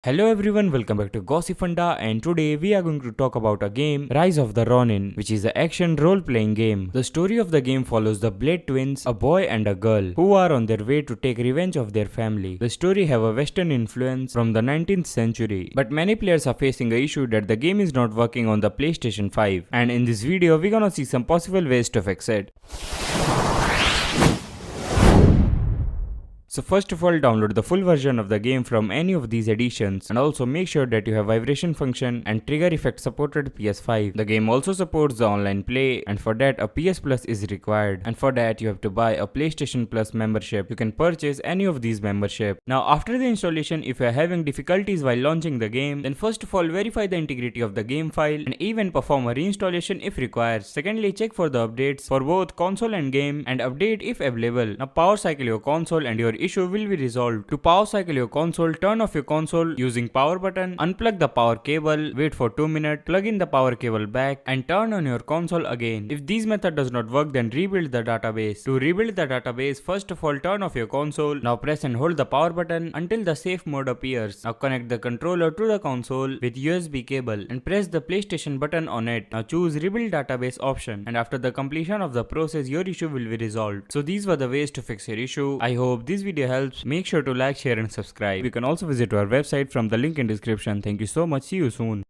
Hello everyone, welcome back to Gossipfunda, and today we are going to talk about a game, Rise of the Ronin, which is an action role-playing game. The story of the game follows the Blade twins, a boy and a girl, who are on their way to take revenge of their family. The story have a western influence from the 19th century, but many players are facing a issue that the game is not working on the PlayStation 5, and in this video we're gonna see some possible ways to fix it. So first of all, download the full version of the game from any of these editions, and also make sure that you have vibration function and trigger effect supported PS5. The game also supports the online play, and for that a PS Plus is required, and for that you have to buy a PlayStation Plus membership. You can purchase any of these membership. Now after the installation, if you are having difficulties while launching the game, then first of all verify the integrity of the game file and even perform a reinstallation if required. Secondly, check for the updates for both console and game and update if available. Now power cycle your console and your issue will be resolved. To power cycle your console, turn off your console using power button, unplug the power cable, wait for 2 minutes, plug in the power cable back and turn on your console again. If this method does not work, then rebuild the database. To rebuild the database, first of all turn off your console. Now press and hold the power button until the safe mode appears. Now connect the controller to the console with USB cable and press the PlayStation button on it. Now choose rebuild database option, and after the completion of the process your issue will be resolved. So these were the ways to fix your issue. I hope this video helps. Make sure to like, share and subscribe. You can also visit our website from the link in description. Thank you so much. See you soon.